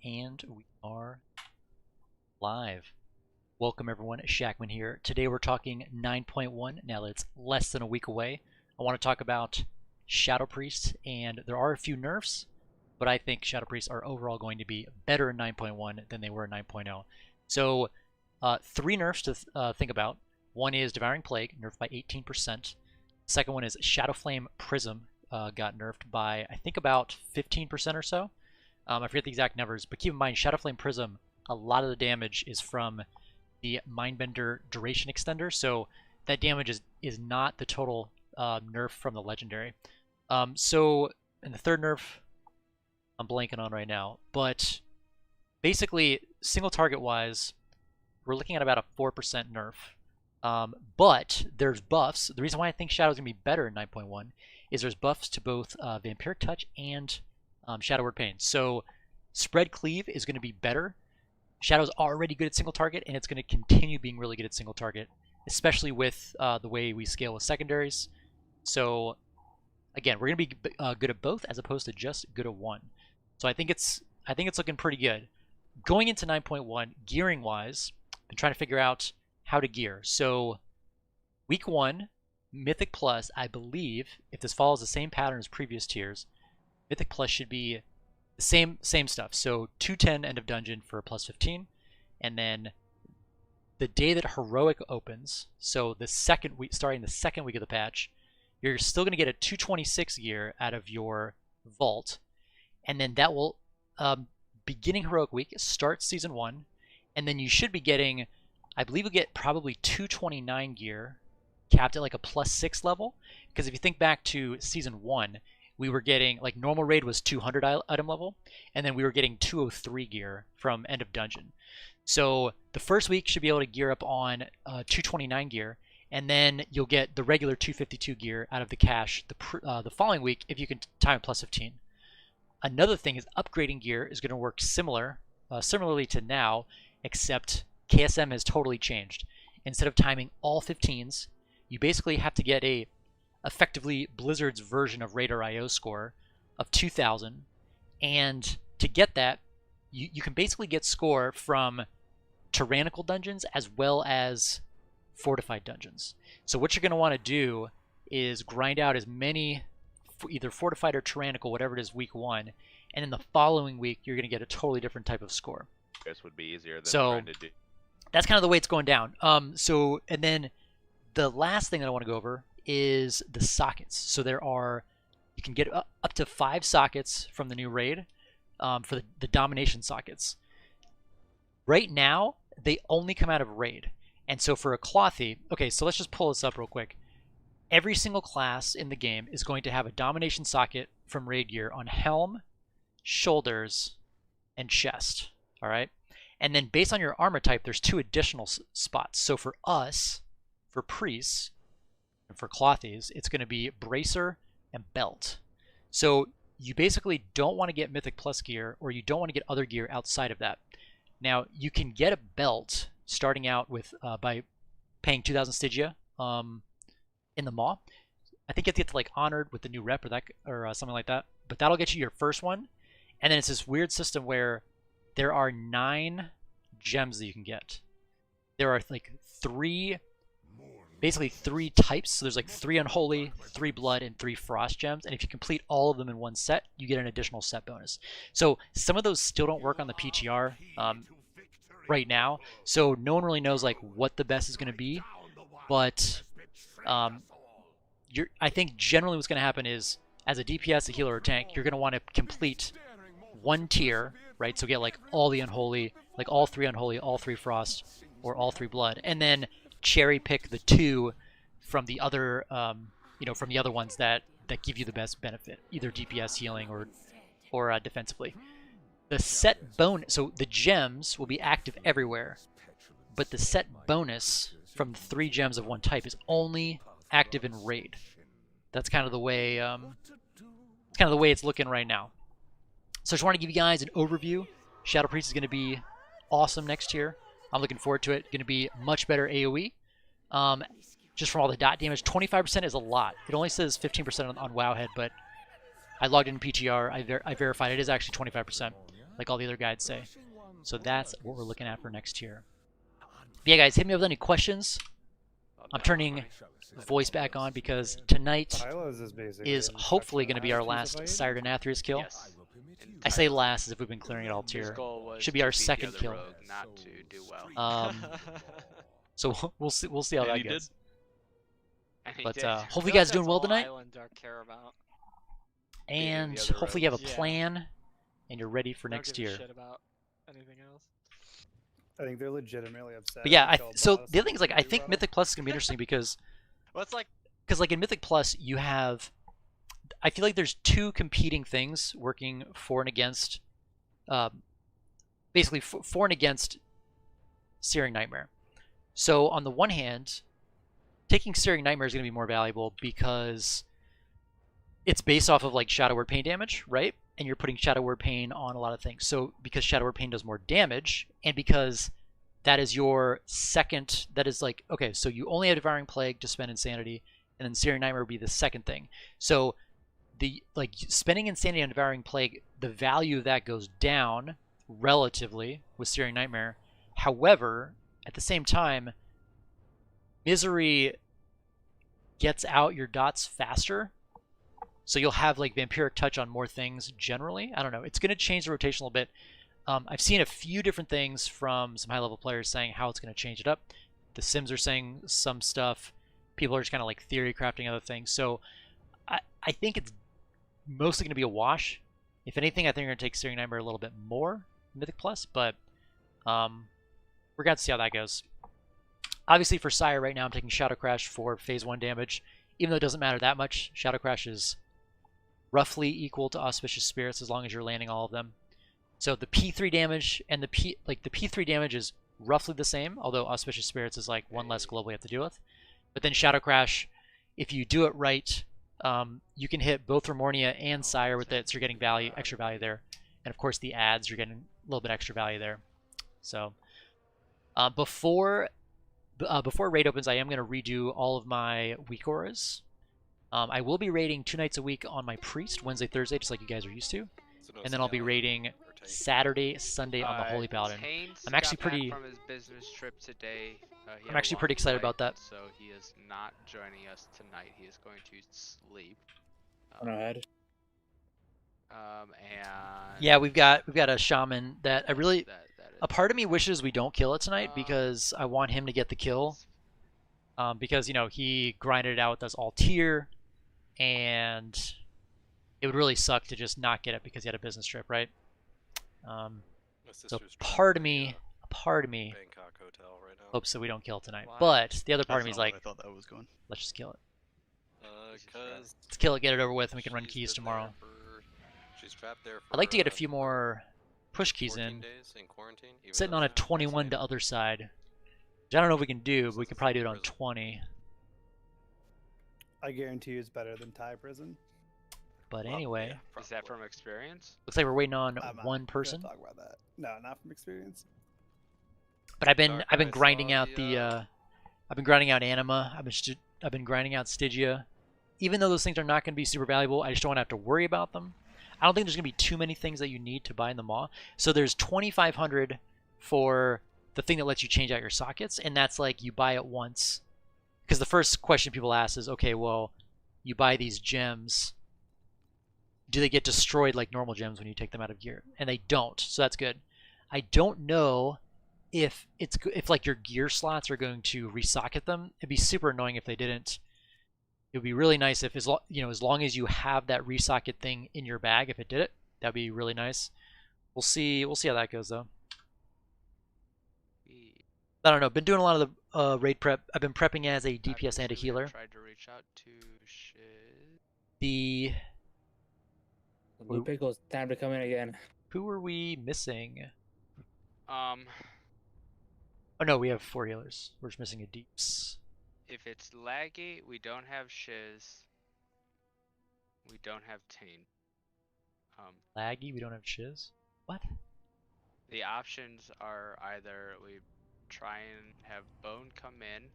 And we are live. Welcome everyone, Shackman here. Today we're talking 9.1, now that it's less than a week away. I want to talk about Shadow Priests, and there are a few nerfs, but I think Shadow Priests are overall going to be better in 9.1 than they were in 9.0. So, 3 nerfs to think about. One is Devouring Plague, nerfed by 18%. Second one is Shadow Flame Prism, got nerfed by, I think, about 15% or so. I forget the exact numbers, but keep in mind, Shadow Flame Prism, a lot of the damage is from the Mindbender Duration Extender, so that damage is not the total nerf from the Legendary. And the third nerf, I'm blanking on right now, but basically, single target-wise, we're looking at about a 4% nerf. But there's buffs. The reason why I think Shadow's going to be better in 9.1 is there's buffs to both Vampiric Touch and Shadow Word Pain. So Spread Cleave is going to be better. Shadow's already good at single target, and it's going to continue being really good at single target, especially with the way we scale with secondaries. So again, we're going to be good at both as opposed to just good at one. So I think it's looking pretty good. Going into 9.1, gearing wise, I'm trying to figure out how to gear. So week 1, Mythic Plus, I believe, if this follows the same pattern as previous tiers, Mythic Plus should be the same stuff. So 210 end of dungeon for plus 15, and then the day that Heroic opens, so the second week, starting the second week of the patch, you're still going to get a 226 gear out of your vault, and then that will, beginning Heroic week, start season 1, and then you should be getting, I believe you'll get probably 229 gear capped at like a plus 6 level, because if you think back to season 1, we were getting, like, normal raid was 200 item level, and then we were getting 203 gear from end of dungeon. So the first week should be able to gear up on 229 gear, and then you'll get the regular 252 gear out of the cache the following week if you can time plus 15. Another thing is upgrading gear is going to work similarly to now, except KSM has totally changed. Instead of timing all 15s, you basically have to get effectively Blizzard's version of Radar IO score of 2000, and to get that, you can basically get score from tyrannical dungeons as well as fortified dungeons. So what you're going to want to do is grind out as many either fortified or tyrannical, whatever it is, week 1, and in the following week you're going to get a totally different type of score. This would be easier than so trying to do. That's kind of the way it's going down. And then the last thing that I want to go over is the sockets. So you can get up to 5 sockets from the new raid for the domination sockets. Right now, they only come out of raid. And so for a clothy, okay, so let's just pull this up real quick. Every single class in the game is going to have a domination socket from raid gear on helm, shoulders, and chest. All right. And then based on your armor type, there's 2 additional spots. So for us, for priests, and for clothies, it's going to be bracer and belt. So you basically don't want to get Mythic Plus gear, or you don't want to get other gear outside of that. Now, you can get a belt starting out with by paying 2,000 Stygia in the Maw. I think you have to get to like Honored with the new rep or something like that. But that'll get you your first one. And then it's this weird system where there are 9 gems that you can get. There are like 3 types. So there's like 3 Unholy, 3 Blood, and 3 Frost gems. And if you complete all of them in one set, you get an additional set bonus. So some of those still don't work on the PTR right now. So no one really knows like what the best is going to be. But I think generally what's going to happen is, as a DPS, a healer, or a tank, you're going to want to complete one tier, right? So get like all the Unholy, like all 3 Unholy, all 3 Frost, or all 3 Blood. And then cherry pick the 2 from the other from the other ones that give you the best benefit, either DPS, healing, or defensively. The set bonus, so the gems will be active everywhere, but the set bonus from 3 gems of one type is only active in raid. That's kind of the way it's looking right now. So I just want to give you guys an overview. Shadow Priest is going to be awesome next year. I'm looking forward to it. Going to be much better AoE. Just from all the dot damage. 25% is a lot. It only says 15% on Wowhead, but I logged in PTR. I verified it is actually 25%. like all the other guides say. So that's what we're looking at for next tier. But yeah, guys, hit me up with any questions. I'm turning voice back on because tonight is hopefully going to be our last Sire to Nathrius kill. Yes. I say last as if we've been clearing it all tier. Should be our second kill. Not to do well. So we'll see how that goes. But hopefully you guys are doing well tonight. And hopefully you have a plan and you're ready for next year. I think they're legitimately upset. But yeah, so the other thing is, like, I think Mythic Plus is gonna be interesting because, like in Mythic Plus you have, I feel like there's two competing things working for and against, basically for and against Searing Nightmare. So on the one hand, taking Searing Nightmare is gonna be more valuable because it's based off of like Shadow Word Pain damage, right? And you're putting Shadow Word Pain on a lot of things. So because Shadow Word Pain does more damage, and because that is your second, that is like, okay, so you only have Devouring Plague to spend Insanity, and then Searing Nightmare would be the second thing. So the like spending Insanity on Devouring Plague, the value of that goes down relatively with Searing Nightmare. However, at the same time, Misery gets out your dots faster. So you'll have like Vampiric Touch on more things generally. I don't know. It's going to change the rotation a little bit. I've seen a few different things from some high-level players saying how it's going to change it up. The Sims are saying some stuff. People are just kind of like theory crafting other things. So I think it's mostly going to be a wash. If anything, I think we're going to take Searing Nightmare a little bit more Mythic Plus, but we're going to see how that goes. Obviously for Sire right now, I'm taking Shadow Crash for Phase 1 damage. Even though it doesn't matter that much, Shadow Crash is roughly equal to Auspicious Spirits as long as you're landing all of them. So the P3 damage and the P3 damage is roughly the same, although Auspicious Spirits is like one less global you have to deal with. But then Shadow Crash, if you do it right, you can hit both Remornia and Sire with it, so you're getting value, extra value there. And of course the ads, you're getting a little bit extra value there. So before raid opens, I am going to redo all of my week auras. I will be raiding 2 nights a week on my Priest, Wednesday, Thursday, just like you guys are used to. And then I'll be raiding Saturday, Sunday on the Holy Paladin. I'm actually pretty from his business trip today. I'm actually pretty excited about that. So he is not joining us tonight. He is going to sleep. And yeah, we've got a shaman that I really a part of me wishes we don't kill it tonight because I want him to get the kill. Because you know he grinded it out with us all tier, and it would really suck to just not get it because he had a business trip, right? So part of me hopes that we don't kill it tonight. But the other part of me is like, I thought that was going. Let's just kill it. Let's kill it, get it over with, and we can run keys tomorrow. I'd like to get a few more push keys in. Sitting on a 21 to other side. Which I don't know if we can do, but we can probably do it on 20. I guarantee you it's better than Thai prison. But anyway, is that from experience? Looks like we're waiting on one person. Talk about that. No, not from experience. But I've been grinding out the I've been grinding out Anima. I've been grinding out Stygia. Even though those things are not going to be super valuable, I just don't want to have to worry about them. I don't think there's going to be too many things that you need to buy in the Maw. So there's 2,500 for the thing that lets you change out your sockets, and that's like you buy it once. Because the first question people ask is, okay, well, you buy these gems, do they get destroyed like normal gems when you take them out of gear? And they don't, so that's good. I don't know if like your gear slots are going to resocket them. It'd be super annoying if they didn't. It would be really nice if, as long as you have that resocket thing in your bag, if it did it, that'd be really nice. We'll see how that goes though. I don't know. Been doing a lot of the raid prep. I've been prepping as a DPS and a healer. Tried to reach out to Shiz. The Blue Pickles, time to come in again. Who are we missing? Oh no, we have 4 healers. We're just missing a deeps. If it's laggy, we don't have Shiz. We don't have Tane. Laggy, we don't have Shiz? What? The options are either we try and have Bone come in,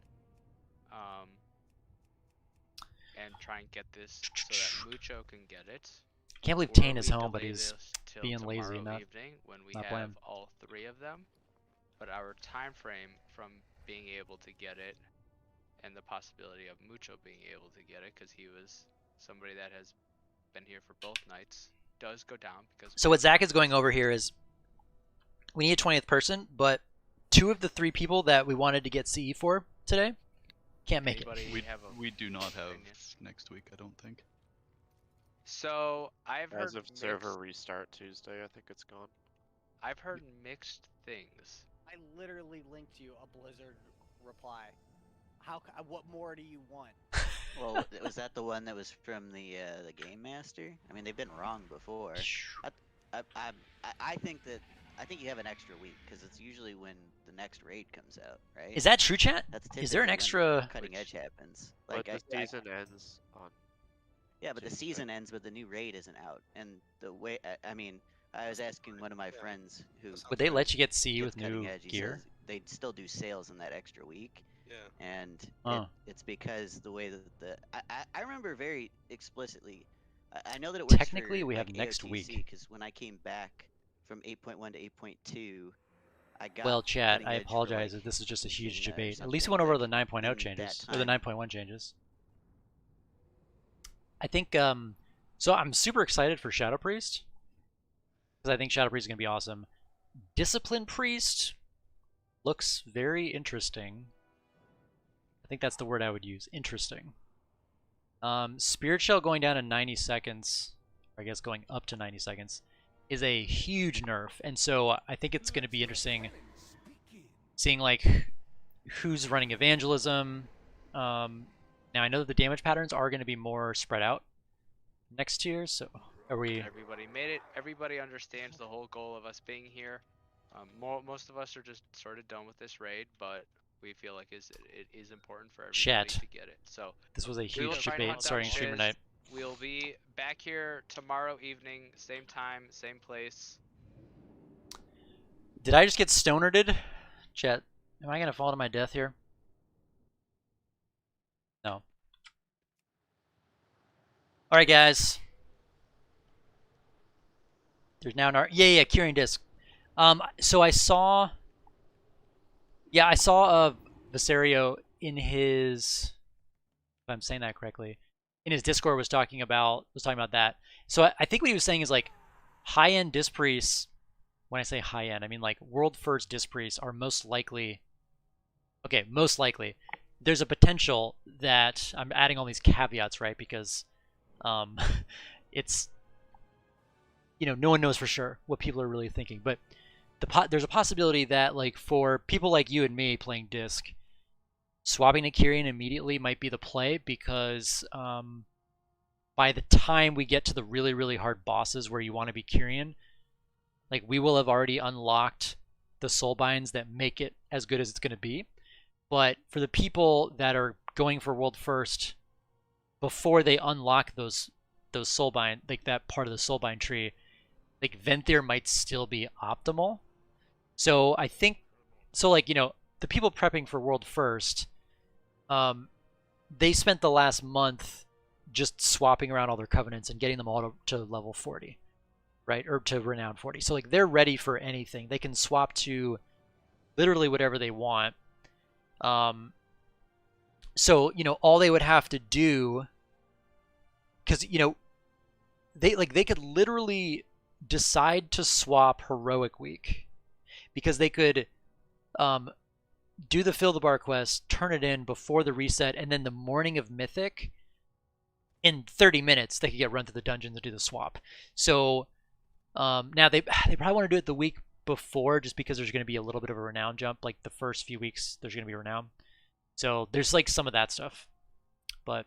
and try and get this so that Mucho can get it. Can't believe Or Tane is we home, but delay he's this until being tomorrow lazy, not evening when we not have playing. all 3 of them. But our time frame from being able to get it and the possibility of Mucho being able to get it, because he was somebody that has been here for both nights, does go down because. So what Zach is going over here is we need a 20th person, but 2 of the 3 people that we wanted to get CE for today can't make it. Anybody have a We do not have opinion? next week, I don't think. So I've heard As of server mixed, restart Tuesday, I think it's gone. I've heard mixed things. I literally linked you a Blizzard reply. What more do you want? Well, was that the one that was from the Game Master? I mean, they've been wrong before. I think you have an extra week because it's usually when the next raid comes out, right? Is that true, chat? That's Is there an typically when extra? cutting edge happens? But Like the season ends on. yeah, but the Tuesday. season ends, but the new raid isn't out. And the way I mean, I was asking one of my friends who Would they let you get CE gets with cutting new edge, he gear? says they'd still do sales in that extra week. Yeah. And Oh. it's because the way that I remember very explicitly. I know that it works Technically, for, we have like, next AOTC, week. because when I came back from 8.1 to 8.2, I got Well, chat, cutting I edge for, apologize like, if this is just a huge in, debate. At something least we went over like the 9.0 in changes, that or the time. 9.1 changes. I think, so I'm super excited for Shadow Priest, because I think Shadow Priest is going to be awesome. Discipline Priest looks very interesting. I think that's the word I would use, interesting. Spirit Shell going down to 90 seconds, or I guess going up to 90 seconds, is a huge nerf, and so I think it's going to be interesting seeing like who's running evangelism. Now I know that the damage patterns are going to be more spread out next tier, so are we? Everybody made it. Everybody understands the whole goal of us being here. Most of us are just sort of done with this raid, but we feel like it is important for everybody Chat. to get it. So This was a we will huge try and debate hunt down starting streamer Shiz. night. We'll be back here tomorrow evening, same time, same place. Did I just get stonered? Chat, am I going to fall to my death here? No. Alright, guys. There's now an yeah, curing disc. So I saw Viserio in his, if I'm saying that correctly, in his Discord was talking about that. So I think what he was saying is like high-end disc priests. When I say high-end, I mean like world first disc priests are most likely. Okay, most likely. There's a potential that I'm adding all these caveats, right? Because it's, you know, no one knows for sure what people are really thinking, but there's a possibility that like for people like you and me playing disc, swapping to Kyrian immediately might be the play, because by the time we get to the really, really hard bosses where you want to be Kyrian, like we will have already unlocked the soulbinds that make it as good as it's going to be. But for the people that are going for world first, before they unlock those soulbind, like that part of the soulbind tree, like Venthyr might still be optimal. So I think, so like, you know, the people prepping for world first, they spent the last month just swapping around all their covenants and getting them all to level 40, right? Or to renown 40. So like they're ready for anything. They can swap to literally whatever they want. So, you know, all they would have to do, because, you know, they could literally decide to swap Heroic Week, because they could do the Fill the Bar quest, turn it in before the reset, and then the morning of Mythic, in 30 minutes, they could get run through the dungeons and do the swap. So now they probably want to do it the week before, just because there's going to be a little bit of a renown jump. Like the first few weeks, there's going to be renown. So there's like some of that stuff, but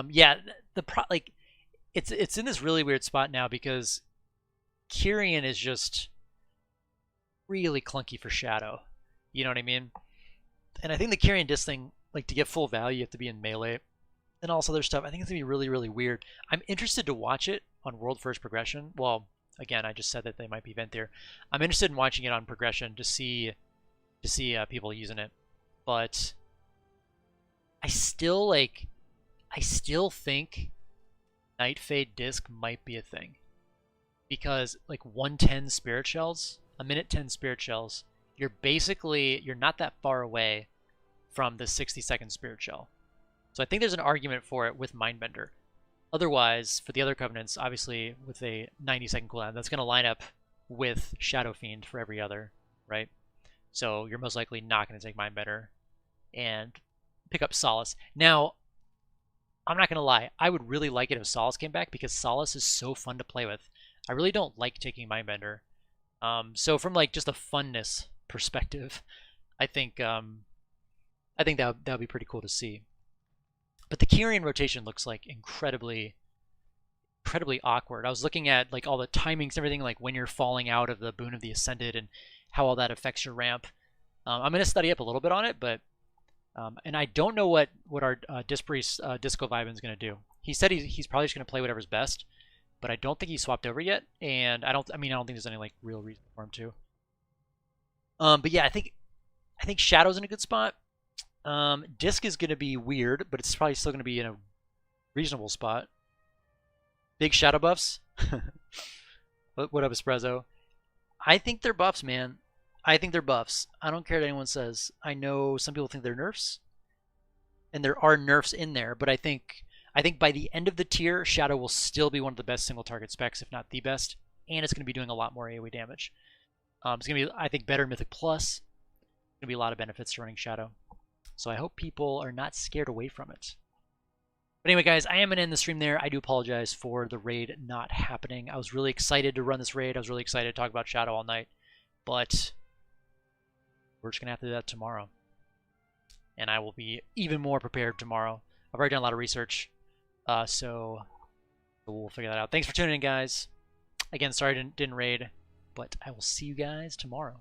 yeah, like it's in this really weird spot now, because Kyrian is just really clunky for Shadow. You know what I mean? And I think the Kyrian disc thing, like to get full value, you have to be in melee and all this other stuff. I think it's gonna be really, really weird. I'm interested to watch it on world first progression. Well, again, I just said that they might be Venthyr. I'm interested in watching it on progression to see people using it, but I still think Night Fade disc might be a thing. because like 110 spirit shells, a minute 10 spirit shells, you're not that far away from the 60-second spirit shell. So I think there's an argument for it with Mindbender. Otherwise, for the other covenants, obviously with a 90-second cooldown, that's going to line up with Shadow Fiend for every other, right? So you're most likely not going to take Mindbender and pick up Solace. Now, I'm not going to lie. I would really like it if Solace came back because Solace is so fun to play with. I really don't like taking Mindbender. So from like just a funness perspective, I think that would be pretty cool to see. But the Kyrian rotation looks like incredibly awkward. I was looking at like all the timings and everything, like when you're falling out of the Boon of the Ascended and how all that affects your ramp. I'm going to study up a little bit on it, but and I don't know what our Dispriest Disco Vibin is going to do. He said he's probably just going to play whatever's best, but I don't think he's swapped over yet, and I don't think there's any like real reason for him to. But yeah, I think Shadow's in a good spot. Disc is going to be weird, but it's probably still going to be in a reasonable spot. Big Shadow buffs. What up, Espresso? I think they're buffs, man. I think they're buffs. I don't care what anyone says. I know some people think they're nerfs, and there are nerfs in there, but I think by the end of the tier, Shadow will still be one of the best single target specs, if not the best, and it's going to be doing a lot more AoE damage. It's going to be, I think, better Mythic Plus. There's going to be a lot of benefits to running Shadow. So I hope people are not scared away from it. But anyway, guys, I am going to end the stream there. I do apologize for the raid not happening. I was really excited to run this raid. I was really excited to talk about Shadow all night. But we're just going to have to do that tomorrow. And I will be even more prepared tomorrow. I've already done a lot of research. So we'll figure that out. Thanks for tuning in, guys. Again, sorry I didn't raid. But I will see you guys tomorrow.